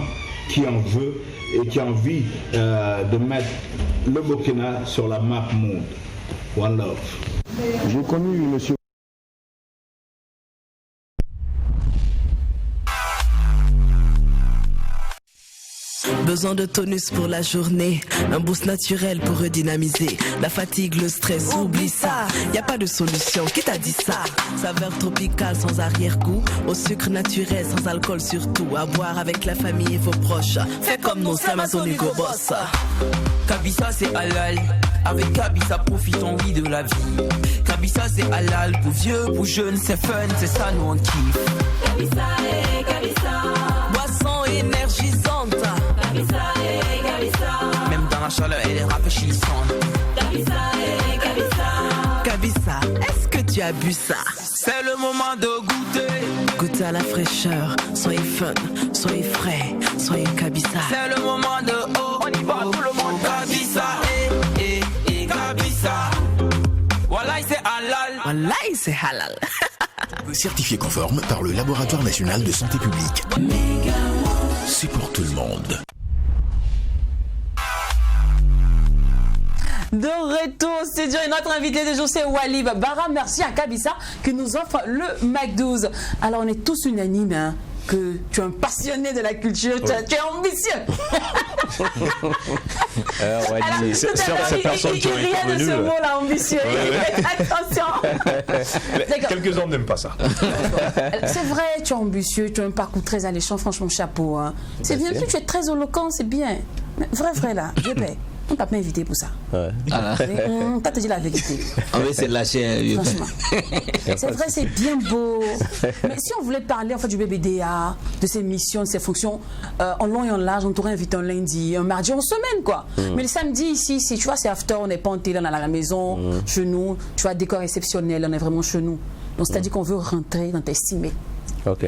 qui en veut et qui a envie de mettre le Burkina sur la map monde. One love. J'ai connu monsieur. Besoin de tonus pour la journée, un boost naturel pour redynamiser. La fatigue, le stress, oublie ça. Y a pas de solution, qui t'a dit ça? Saveur tropicale sans arrière-goût, au sucre naturel sans alcool surtout. À boire avec la famille et vos proches. Fais comme nous, c'est Amazon Hugo Boss. Kabissa c'est halal, avec Kabissa profitons oui de la vie. Kabissa c'est halal, pour vieux, pour jeunes, c'est fun, c'est ça nous on kiffe. Kabissa et Kabissa, boisson énergisante. Kabissa et Kabissa, même dans la chaleur elle est rafraîchissante. Kabissa et Kabissa, Kabissa, est-ce que tu as bu ça? C'est le moment de goûter. Goûtez à la fraîcheur, soyez fun, soyez frais, soyez Kabissa. C'est le moment de on y va tout le monde. Kabissa et Kabissa. Wallahi c'est halal. Wallahi c'est halal. Certifié conforme par le Laboratoire National de Santé Publique. C'est pour tout le monde. De retour au studio, et notre invité de jour c'est Walib Bara. Merci à Kabissa qui nous offre le Mac 12. Alors on est tous unanimes hein, que tu es un passionné de la culture, tu es ambitieux. Cette personne qui aurait rien de ce mot là, ambitieux. Attention. Quelques-uns n'aiment pas ça. C'est vrai, tu es ambitieux, tu as un parcours très alléchant, franchement chapeau. Hein. C'est bien, tu es très éloquent, c'est bien. Vrai là, je paie. On t'a pas invité pour ça. Ouais. T'as te dit la vérité. Ah oui, c'est lâché. Franchement. C'est vrai, c'est bien beau. Mais si on voulait parler en fait du BBDA, de ses missions, de ses fonctions, en long et en large, on t'aurait invité un lundi, un mardi, en semaine quoi. Mais le samedi ici, tu vois, c'est after, on n'est pas en télé, on est à la maison, chez nous, tu vois, décor exceptionnel, on est vraiment chez nous. Donc c'est-à-dire qu'on veut rentrer dans tes estimés. Ok.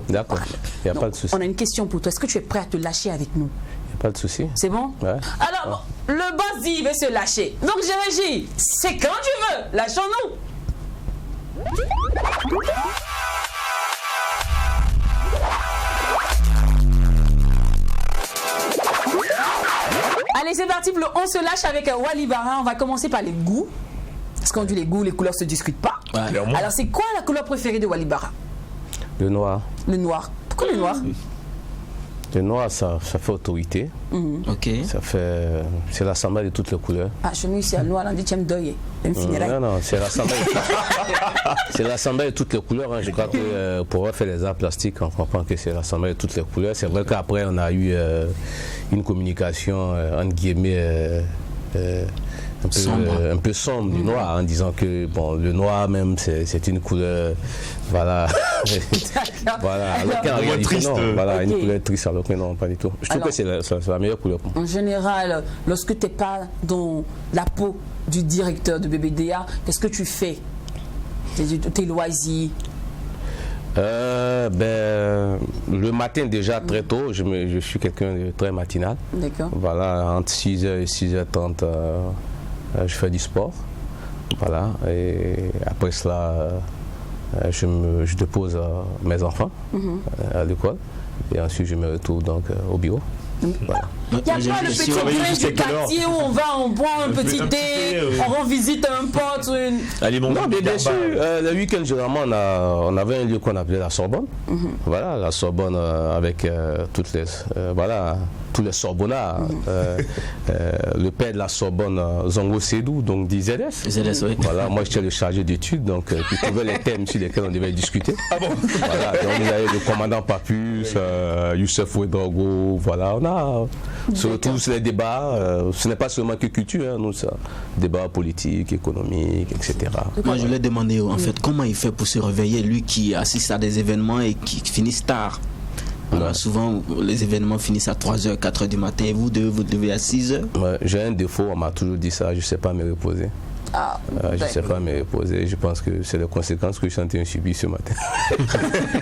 D'accord. Il n'y a pas de souci. On a une question pour toi. Est-ce que tu es prêt à te lâcher avec nous? Pas de souci. C'est bon? Ouais. Alors, le boss dit il veut se lâcher. Donc, je régis. C'est quand tu veux. Lâchons-nous. Allez, c'est parti. On se lâche avec Walib Bara. On va commencer par les goûts. Parce qu'on dit les goûts, les couleurs se discutent pas. Ouais. Alors, c'est quoi la couleur préférée de Walib Bara? Le noir. Le noir. Pourquoi le noir? Le noir, ça fait autorité. Ok. Ça fait. C'est l'assemblée de toutes les couleurs. Ah, chez nous, ici, à Noir, on dit tiens, deuil. Non, c'est l'assemblée. C'est l'assemblée de toutes les couleurs. Hein. Je crois que pour faire les arts plastiques, on comprend que c'est l'assemblée de toutes les couleurs. C'est vrai qu'après, on a eu une communication, entre guillemets, un peu sombre du noir, en disant que bon, le noir même c'est une couleur, voilà, voilà, alors qu'en réalité non, voilà, une couleur triste, alors que non, pas du tout. Je trouve que c'est la meilleure couleur. En général, lorsque tu n'es pas dans la peau du directeur de BBDA, qu'est-ce que tu fais? Tes loisirs? Le matin déjà très tôt, je suis quelqu'un de très matinal. D'accord. Voilà, entre 6h et 6h30, je fais du sport. Voilà, et après cela, je dépose mes enfants à l'école. Et ensuite, je me retrouve donc au bureau. Voilà. Il n'y a pas le petit brunch du quartier où on va, on boit un petit thé, on rend visite à un pote ou une... Non, bien sûr. Le week-end, généralement, on avait un lieu qu'on appelait la Sorbonne. Voilà, la Sorbonne avec toutes les... voilà, tous les Sorbonnards. Le père de la Sorbonne, Zongo Sédou, donc dit ZS. ZS, oui. Voilà, moi, j'étais le chargé d'études, donc qui trouvait les thèmes sur lesquels on devait discuter. Ah bon? Voilà, donc il y avait le commandant Papus, Youssef Ouedraogo, voilà, on a... Surtout sur les débats, ce n'est pas seulement que culture, hein, nous, ça, débats politiques, économiques, etc. Moi, je lui ai demandé en fait comment il fait pour se réveiller, lui qui assiste à des événements et qui finissent tard. Alors, souvent, les événements finissent à 3h, 4h du matin et vous devez vous lever à 6h. Ouais, j'ai un défaut, on m'a toujours dit ça, je ne sais pas me reposer. Je ne sais pas me reposer. Je pense que c'est les conséquences que je suis en train de subir ce matin.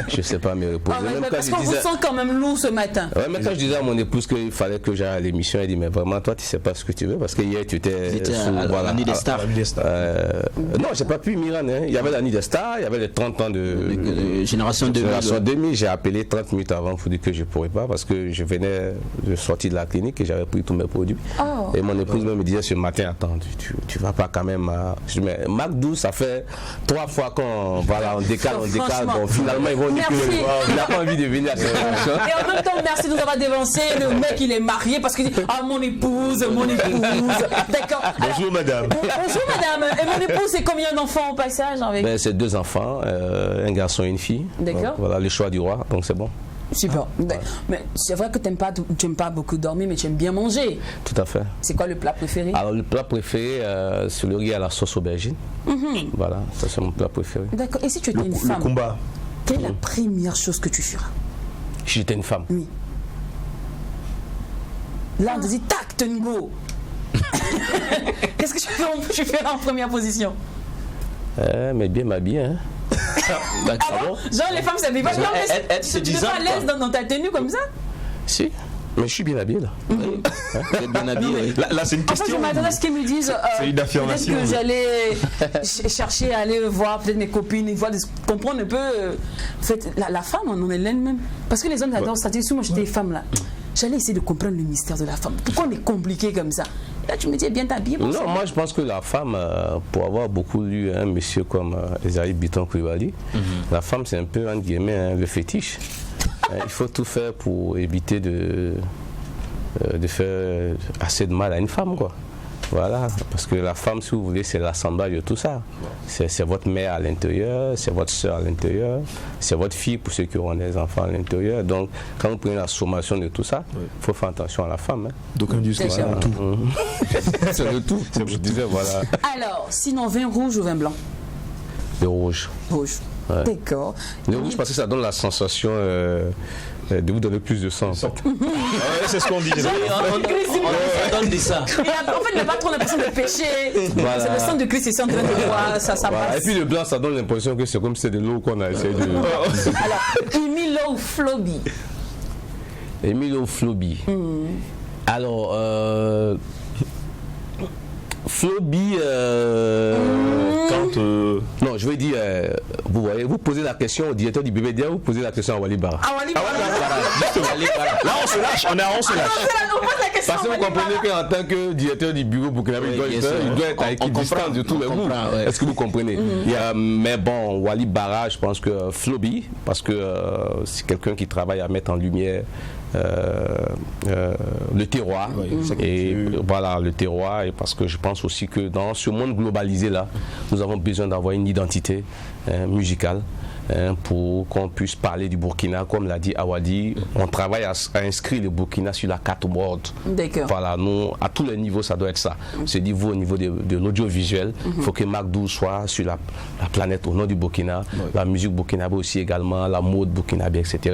Je ne sais pas me reposer. Parce qu'on vous sent quand même lourd ce matin. Ouais, mais quand je disais à mon épouse qu'il fallait que j'aille à l'émission, elle dit mais vraiment toi tu ne sais pas ce que tu veux parce que hier tu étais à la nuit des stars. Non, j'ai pas pu Miran. Hein. Il y avait la nuit des stars, il y avait les 30 ans de Génération 2000. J'ai appelé 30 minutes avant pour dire que je ne pourrais pas parce que je venais de sortir de la clinique et j'avais pris tous mes produits. Et mon épouse me disait ce matin, attends, tu vas pas quand même. Je dis, mais McDo, ça fait 3 fois qu'on on décale. Bon, finalement, ils vont dire qu'il n'a pas envie de venir à cette émission. Et en même temps, merci de nous avoir dévancé. Le mec, il est marié parce qu'il dit mon épouse. D'accord. Bonjour madame. Bonjour madame. Et mon épouse, c'est combien d'enfants au passage avec... C'est 2 enfants, un garçon et une fille. D'accord. Voilà le choix du roi, donc c'est bon. Super. Mais c'est vrai que tu n'aimes pas beaucoup dormir, mais tu aimes bien manger. Tout à fait. C'est quoi le plat préféré? Alors le plat préféré, c'est le riz à la sauce aubergine. Voilà, ça c'est mon plat préféré. D'accord. Et si tu étais une femme, le combat. quelle est la première chose que tu feras? Si j'étais une femme. Oui. Là, on te dit tac, Tengo. Qu'est-ce que tu ferais en première position? Mais bien m'habiller, hein. Genre les femmes s'habillent pas bien, mais tu n'es pas à l'aise dans ta tenue comme ça? Si, mais je suis bien habillé là. Bien habillé. Là c'est une question. En fait, je m'attendais à ce qu'ils me disent. C'est une affirmation. Peut-être que j'allais chercher à aller voir peut-être mes copines, comprendre un peu. En fait, la femme en elle-même. Parce que les hommes adorent ça. Si moi j'étais femme là, j'allais essayer de comprendre le mystère de la femme. Pourquoi on est compliqué comme ça? Là, tu me dis bien t'habiller. Non, moi je pense que la femme, pour avoir beaucoup lu un monsieur comme Esaïe Biton Koulibaly, la femme c'est un peu entre guillemets le fétiche. Il faut tout faire pour éviter de faire assez de mal à une femme, quoi. Voilà, parce que la femme, si vous voulez, c'est l'assemblage de tout ça. C'est votre mère à l'intérieur, c'est votre soeur à l'intérieur, c'est votre fille pour ceux qui auront des enfants à l'intérieur. Donc, quand vous prenez la sommation de tout ça, il faut faire attention à la femme. Hein. Donc, un disque, c'est le tout. C'est le tout, comme je disais, voilà. Alors, sinon, vin rouge ou vin blanc? Le rouge. Rouge. Ouais. D'accord. Le rouge, parce que ça donne la sensation de vous donner plus de sang. En fait. C'est ce qu'on dit. On donne ça. En fait, il n'a pas trop l'impression de pécher. Voilà. C'est le sang de Christ, c'est en train de boire, ça voilà. passe. Et puis le blanc, ça donne l'impression que c'est comme si c'était de l'eau qu'on a essayé de... Alors, Emilio Flobi. Emilio Flobi. Alors, Flobi, non, je vais dire, vous voyez, vous posez la question au directeur du BBDA, vous posez la question à Wali Bara. Là, on se lâche, on se lâche. Parce que vous comprenez qu'en tant que directeur du bureau burkinabé, il doit être à équidistance de tous les groupes. Est-ce que vous comprenez? Mais bon, Wali Bara, je pense que Flobi, parce que c'est quelqu'un qui travaille à mettre en lumière le terroir et voilà le terroir, et parce que je pense aussi que dans ce monde globalisé là, nous avons besoin d'avoir une identité musicale pour qu'on puisse parler du Burkina. Comme l'a dit Awadi, on travaille à inscrire le Burkina sur la carte world. Voilà, nous, à tous les niveaux, ça doit être ça. C'est au niveau de l'audiovisuel, il faut que McDo soit sur la planète au nom du Burkina, la musique burkinabé aussi également, la mode burkinabé, etc.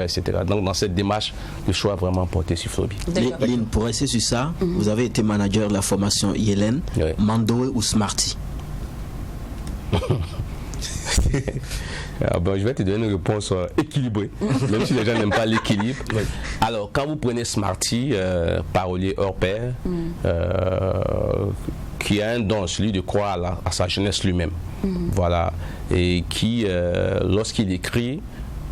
Donc dans cette démarche, le choix est vraiment porté sur Flobi. Lynn, pour rester sur ça, vous avez été manager de la formation Yellen, Mandoé ou Smarty? Alors, bon, je vais te donner une réponse équilibrée, même si les gens n'aiment pas l'équilibre. Alors, quand vous prenez Smarty, parolier hors pair, qui a un don, celui de croire à sa jeunesse lui-même, voilà, et qui, lorsqu'il écrit,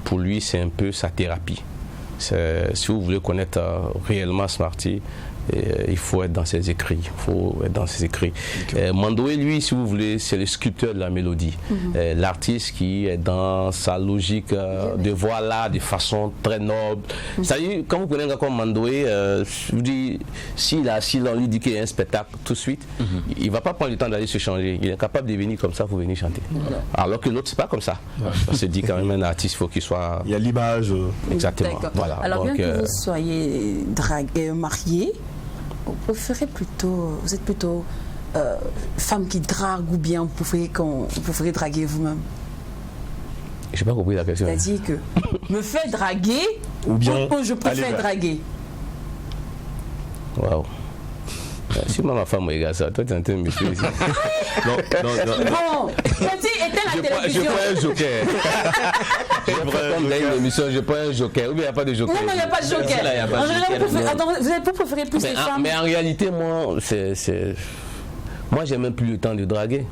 pour lui, c'est un peu sa thérapie. Si vous voulez connaître réellement Smarty, il faut être dans ses écrits. Mandoé, lui, si vous voulez, c'est le sculpteur de la mélodie. L'artiste qui est dans sa logique de voix là, de façon très noble. C'est-à-dire, quand vous prenez un gars comme Mandoé, je vous dis, s'il lui dit qu'il y a un spectacle tout de suite, il ne va pas prendre le temps d'aller se changer. Il est capable de venir comme ça pour venir chanter. Alors que l'autre, c'est pas comme ça. On se dit quand même, un artiste, il faut qu'il soit... Il y a l'image. Exactement. Voilà. Alors, donc, bien que vous soyez marié, vous êtes plutôt femme qui drague, ou bien vous préférez draguer vous-même? Je n'ai pas compris la question. C'est-à-dire que me fait draguer ou je préfère draguer? Waouh. Si ma femme regarde ça, toi tu es en train de me tuer ici. Non. Bon, petit éteins la télévision. Je prends un joker. Comme dans une émission, je prends un joker. Ou bien il n'y a pas de joker. Non, il n'y a pas de joker. En général, vous préférez plus les femmes. Mais en réalité, moi, moi, j'ai même plus le temps de draguer.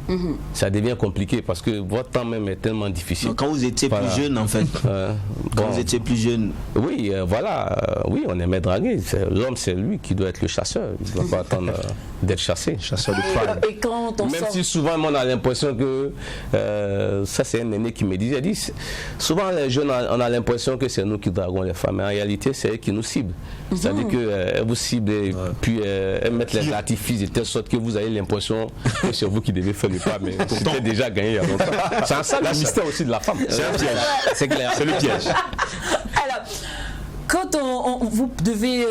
Ça devient compliqué parce que votre temps même est tellement difficile. Quand vous étiez plus jeune, en fait. Quand vous étiez plus jeune. Oui, oui, on aimait draguer. L'homme, c'est lui qui doit être le chasseur. Il ne doit pas attendre d'être chassé. Chasseur de femmes. Et quand on même si souvent, on a l'impression que... ça, c'est un aîné qui me disait. Souvent, les jeunes, on a l'impression que c'est nous qui draguons les femmes. Mais en réalité, c'est eux qui nous ciblent. C'est-à-dire qu'elles vous ciblent et puis elles mettent les artifices de telle sorte que vous avez l'impression que c'est vous qui devez faire le pas, mais c'était déjà gagné il y a longtemps. C'est ça le mystère aussi de la femme. C'est un piège. C'est clair. C'est le piège. Alors, quand vous devez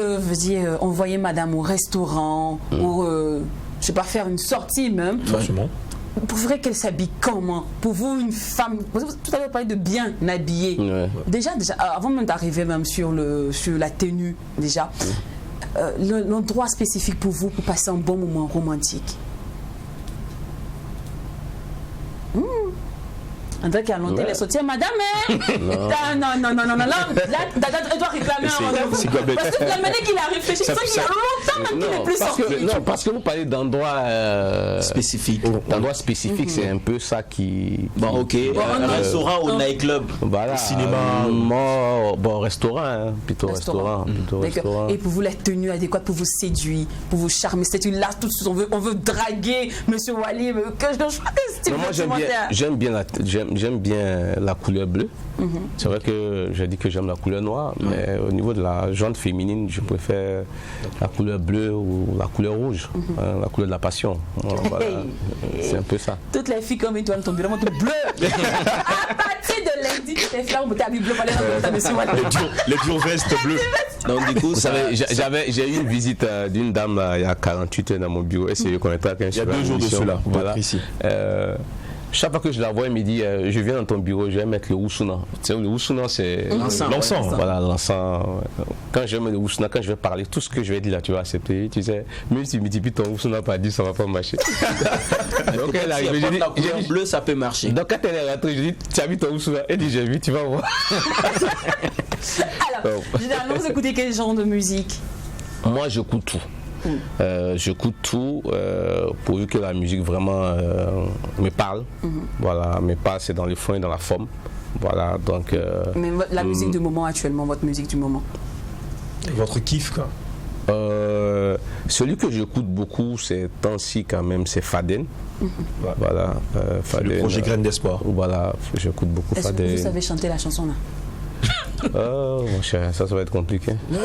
envoyer madame au restaurant ou, je sais pas, faire une sortie même. Franchement. Vous préférez qu'elle s'habille comment? Pour vous, une femme, tout à l'heure, vous parlez de bien habillée. Déjà, avant même d'arriver même sur la tenue, déjà, l'endroit spécifique pour vous, pour passer un bon moment romantique. André qui a monté les sautiers, madame, non, là, elle doit réclamer un rendez-vous. Parce que la manière qu'il a réfléchi, c'est qu'il y a longtemps même qu'il n'est plus sorti. Non, parce que vous parlez d'endroits spécifiques. D'endroits spécifiques, c'est un peu ça qui... Bon, ok. Restaurant ou nightclub? Voilà. Cinéma. Bon, restaurant, plutôt restaurant. Et pour vous, la tenue adéquate pour vous séduire, pour vous charmer, c'est une là tout de suite, on veut draguer Monsieur Wally, que je dois choisir. Moi, j'aime bien la couleur bleue. C'est vrai que j'ai dit que j'aime la couleur noire, mais au niveau de la jante féminine, je préfère la couleur bleue ou la couleur rouge, la couleur de la passion. Voilà. C'est un peu ça. Toutes les filles comme une toile tombent vraiment toutes bleues. À partir de lundi, les filles ont habillé bleu, les durs vestes bleues. Donc du coup, vous savez, j'ai eu une visite d'une dame là, il y a 48 heures dans mon bureau. Essayez de connaître quelqu'un. Il y a 2 jours de cela. Voilà. Ici. Chaque fois que je la vois, elle me dit je viens dans ton bureau, je vais mettre le Wusuna. Tu sais, le Wusuna, c'est l'encens. Voilà, l'encens. Quand je mets le Wusuna, quand je vais parler, tout ce que je vais dire là, tu vas accepter. Tu sais, même si tu multiplies ton Wusuna par 10, ça ne va pas marcher. Donc elle arrive, j'ai dit, la couleur bleue, ça peut marcher. Donc quand elle est rentrée, je dis tu as vu ton Wusuna? Elle dit j'ai vu, tu vas voir. Alors, généralement, vous écoutez quel genre de musique? Moi, j'écoute tout. J'écoute tout pour que la musique vraiment me parle. Voilà, me parle, c'est dans le fond et dans la forme. Voilà, donc. Mais la musique du moment actuellement, votre musique du moment. Votre kiff, quoi. Celui que j'écoute beaucoup, c'est temps-ci quand même, c'est Faden. Voilà, Faden. Le projet Graines d'Espoir. Voilà, j'écoute beaucoup Faden. Est-ce que vous savez chanter la chanson là? Oh mon cher, ça va être compliqué. Non,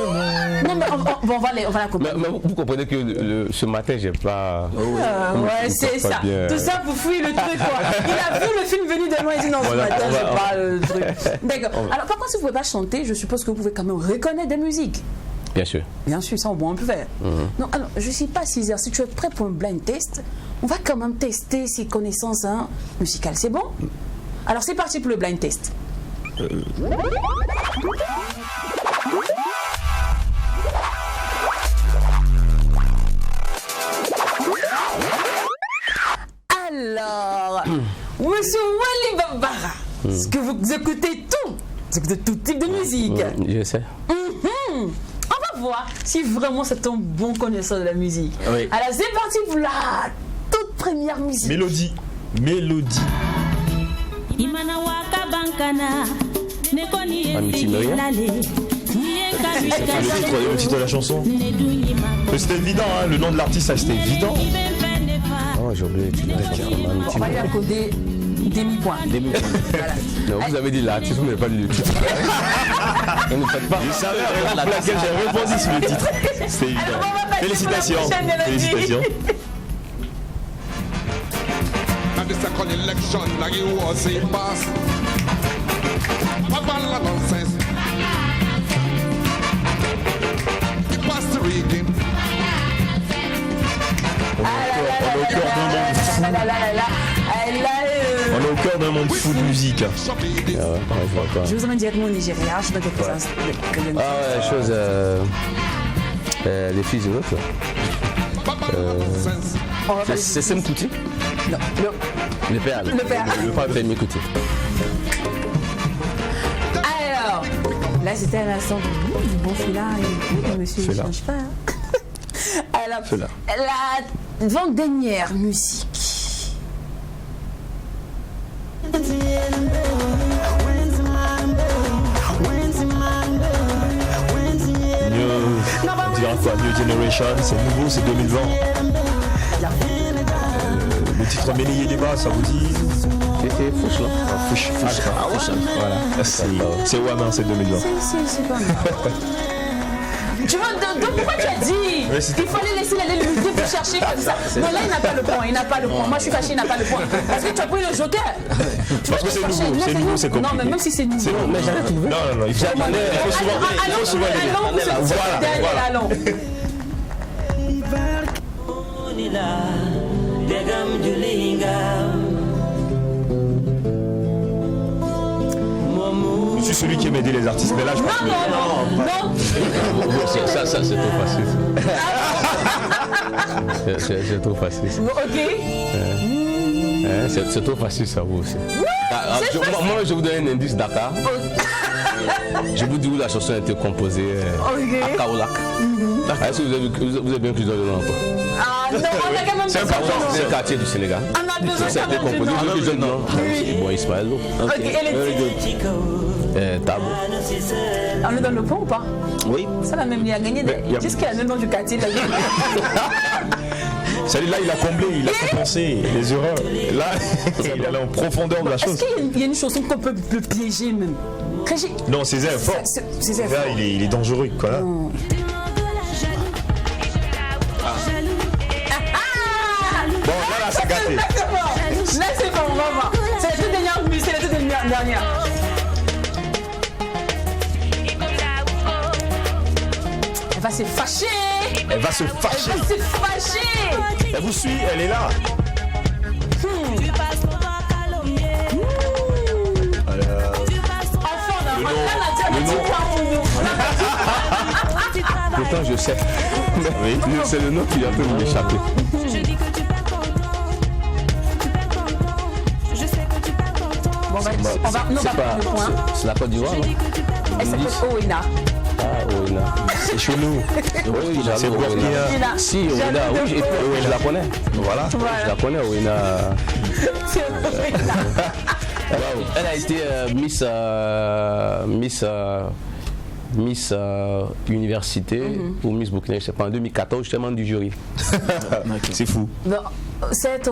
mais on va la comprendre. Mais vous comprenez que ce matin, j'ai pas. Ouais, c'est ça. Bien. Tout ça pour fuir le truc, quoi. Il a vu le film Venu de loin, il dit non, ce matin, j'ai pas le truc. D'accord. Alors, par contre, si vous ne pouvez pas chanter, je suppose que vous pouvez quand même reconnaître des musiques. Bien sûr. Bien sûr, ça, on peut faire. Non, alors, je ne suis pas 6 heures. Si tu es prêt pour un blind test, on va quand même tester ses connaissances musicales. C'est bon? Alors, c'est parti pour le blind test. Alors, Monsieur Wally Bambara, est-ce que vous écoutez tout? Vous écoutez tout type de musique? Je sais. On va voir si vraiment c'est un bon connaisseur de la musique. Oui. Alors, c'est parti pour la toute première musique. Mélodie. Amitié Myriam. Le titre de la chanson. C'était évident, hein, le nom de l'artiste, c'était évident. Oh, j'ai oublié. On va lui accorder demi-point. Voilà. Non, vous avez dit l'artiste, vous n'avez pas dit le titre. Ne faites pas. Je savais à laquelle j'avais répondu sur le titre. C'est évident. Félicitations. The second election, like you was a pass. What bad nonsense? It passed the rigging. On est au cœur d'un monde fou de musique. Je vous emmène directement au Nigeria. Je sais pas quelque chose. Ah ouais, chose. Les filles de l'autre. C'est Sem Kuti? Non. Le père. Le père. Le père de Femi Kuti. Alors, là c'était un instant du bon Fela et monsieur ne change pas. Alors, Fela. la dernière musique. On dira quoi, New Generation, c'est nouveau, c'est 2020. Le titre Ménayé débat, ça vous dit? C'était Fouche là. Fouche. Voilà. C'est Ouamin, c'est 2020. C'est pas mal. Tu vois, donc pourquoi tu as dit qu'il fallait laisser aller le lutter pour chercher comme ça? Non, là, il n'a pas le point, Moi, je suis fâché, il n'a pas le point. Parce que tu as pris le joker. Parce que c'est nouveau, c'est compliqué. Non, mais même si c'est nouveau. Mais j'avais trouvé. Non, il faut souvent. Allons. Je suis celui qui aime aider les artistes, mais là je pense que... Non. Ça c'est trop facile. C'est trop facile. Ok. C'est trop facile ça vous aussi. Moi je vous donne un indice Dakar. Je vous dis où la chanson a été composée à Kaolack. Est-ce que vous avez bien plus de nom? Ah non, on a quand même c'est un quartier du Sénégal. On a besoin ça a été composé. Bon, Ismaël. Ok, et les titres Tabo. On est dans le pont ou pas? Oui. Ça la même, il a gagné. Qu'est-ce qu'il y a le nom du quartier? Celui-là, il a comblé, il a compensé les erreurs. Là, il est allé en profondeur de la chose. Est-ce qu'il y a une chanson qu'on peut le piéger même? Non, Césaire, fort. Césaire, il est dangereux, quoi. Là. Bon, là, c'est gâté. Là, c'est bon, on va voir. C'est la toute dernière musique, c'est la toute dernière. Elle va se fâcher. Elle va se fâcher. Elle vous suit, elle est là. Pourtant je sais. Oui. C'est le nom qui a pu m'échapper. C'est la Côte d'Ivoire, non? Elle s'appelle Owena. Owena. C'est chez nous. Oui, c'est Owena. Si, Owena, oui, je la connais. Voilà. Je la connais, Owena. Elle a été Miss Université ou Miss Burkina, je sais pas, en 2014, j'étais membre du jury. C'est fou.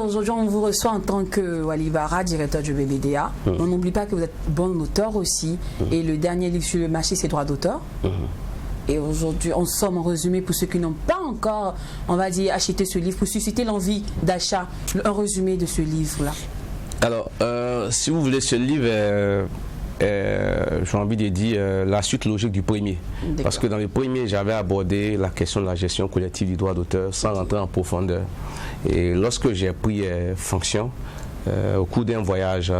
Aujourd'hui, on vous reçoit en tant que Wally Bara, directeur du BBDA. On n'oublie pas que vous êtes bon auteur aussi. Et le dernier livre sur le marché, c'est droit d'auteur. Et aujourd'hui, on somme en résumé pour ceux qui n'ont pas encore, on va dire, acheté ce livre, pour susciter l'envie d'achat, un résumé de ce livre-là. Alors, si vous voulez, ce livre j'ai envie de dire la suite logique du premier. Parce que dans le premier, j'avais abordé la question de la gestion collective du droit d'auteur sans rentrer en profondeur. Et lorsque j'ai pris fonction, au cours d'un voyage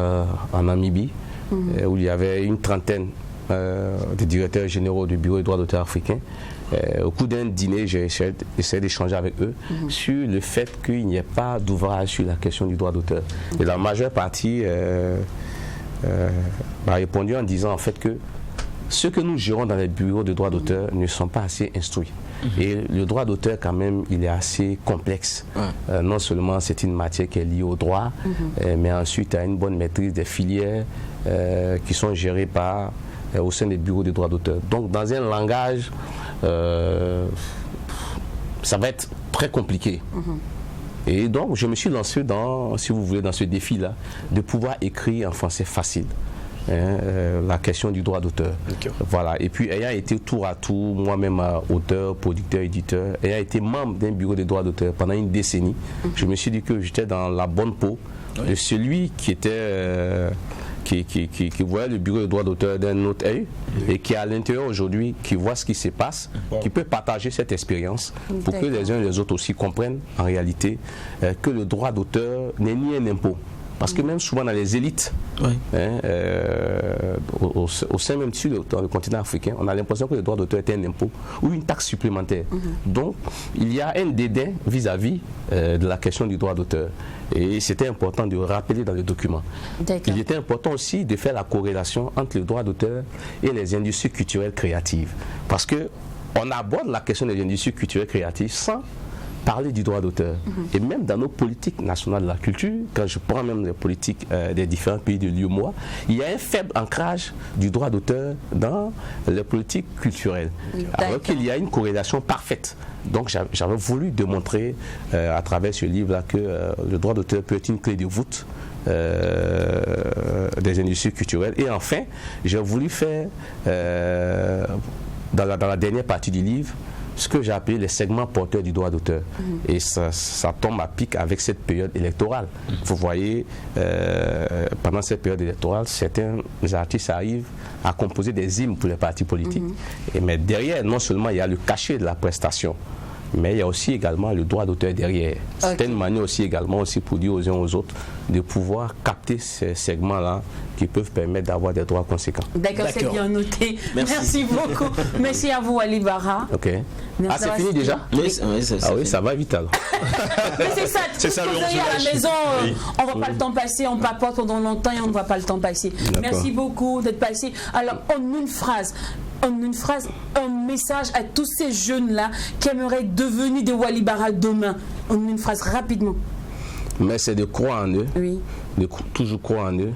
en Namibie, où il y avait une trentaine de directeurs généraux du bureau du droit d'auteur africain, au cours d'un dîner, j'ai essayé d'échanger avec eux sur le fait qu'il n'y ait pas d'ouvrage sur la question du droit d'auteur. Et la majeure partie m'a répondu en disant en fait que ceux que nous gérons dans les bureaux de droit d'auteur ne sont pas assez instruits. Et le droit d'auteur quand même, il est assez complexe. Non seulement c'est une matière qui est liée au droit, mais ensuite à une bonne maîtrise des filières qui sont gérées par, au sein des bureaux de droit d'auteur. Donc dans un langage, ça va être très compliqué. Et donc, je me suis lancé dans, si vous voulez, dans ce défi-là, de pouvoir écrire en français facile la question du droit d'auteur. Voilà. Et puis, ayant été tour à tour, moi-même auteur, producteur, éditeur, ayant été membre d'un bureau de droit d'auteur pendant une décennie, je me suis dit que j'étais dans la bonne peau de celui qui était... Qui voit le bureau de droit d'auteur d'un autre œil et qui est à l'intérieur aujourd'hui, qui voit ce qui se passe, qui peut partager cette expérience pour que les uns et les autres aussi comprennent en réalité que le droit d'auteur n'est ni un impôt, Parce que même souvent dans les élites, au sein même dans le continent africain, on a l'impression que le droit d'auteur est un impôt ou une taxe supplémentaire. Donc, il y a un dédain vis-à-vis de la question du droit d'auteur. Et c'était important de le rappeler dans le document. Il était important aussi de faire la corrélation entre le droit d'auteur et les industries culturelles créatives. Parce qu'on aborde la question des industries culturelles créatives sans parler du droit d'auteur. Et même dans nos politiques nationales de la culture, quand je prends même les politiques des différents pays de l'UEMOA, il y a un faible ancrage du droit d'auteur dans les politiques culturelles. Alors qu'il y a une corrélation parfaite. Donc j'avais voulu démontrer à travers ce livre-là que le droit d'auteur peut être une clé de voûte des industries culturelles. Et enfin, j'ai voulu faire, dans la dernière partie du livre, ce que j'ai appelé les segments porteurs du droit d'auteur. Et ça tombe à pic avec cette période électorale. Vous voyez, pendant cette période électorale, certains artistes arrivent à composer des hymnes pour les partis politiques. Mais derrière, non seulement il y a le cachet de la prestation, mais il y a aussi également le droit d'auteur derrière. C'était une manière aussi également aussi pour dire aux uns aux autres de pouvoir capter ces segments-là qui peuvent permettre d'avoir des droits conséquents. D'accord, c'est bien noté. Merci beaucoup. Merci à vous, Wally Bara. Ok. Merci, c'est fini déjà? Oui, ça va vite alors. Mais c'est ça, vous à la maison, on ne voit pas le temps passer, on papote pendant longtemps et on ne voit pas le temps passer. Merci beaucoup d'être passé. Alors, en une phrase, un message à tous ces jeunes-là qui aimeraient devenir des Wally Bara demain. En une phrase, rapidement. Mais c'est de croire en eux, de toujours croire en eux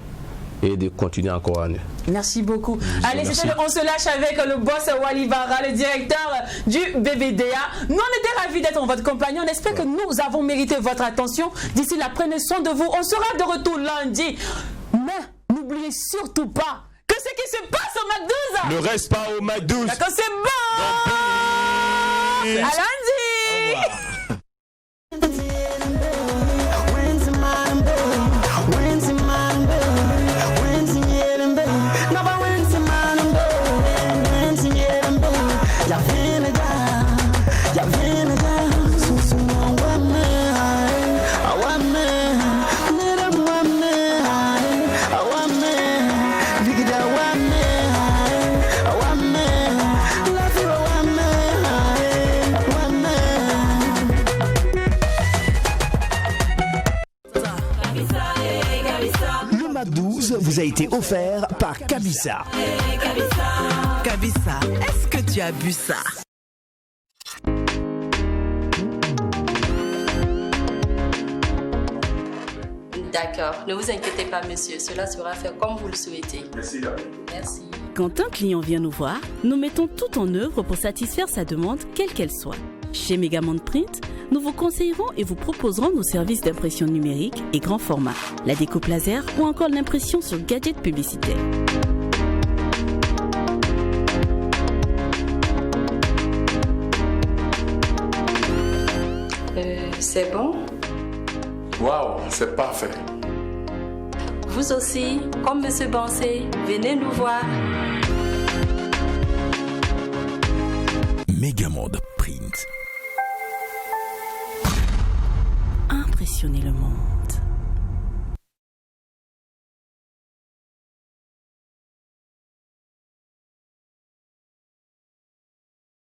et de continuer à croire en eux. Merci beaucoup. Allez, on se lâche avec le boss Wally Bara, le directeur du BBDA. Nous, on était ravis d'être en votre compagnie. On espère que nous avons mérité votre attention. D'ici là, prenez soin de vous. On sera de retour lundi. Mais n'oubliez surtout pas que ce qui se passe au McDouze ne reste pas au McDouze. D'accord, c'est bon. À lundi. Vous a été offert par Kabissa. Kabissa, est-ce que tu as bu ça? D'accord, ne vous inquiétez pas monsieur, cela sera fait comme vous le souhaitez. Merci. Merci. Quand un client vient nous voir, nous mettons tout en œuvre pour satisfaire sa demande, quelle qu'elle soit. Chez Megamond Print, nous vous conseillerons et vous proposerons nos services d'impression numérique et grand format, la découpe laser ou encore l'impression sur gadgets publicitaires. C'est bon? Waouh, c'est parfait. Vous aussi, comme Monsieur Bansé, venez nous voir. Megamond Print. Impressionnez le monde.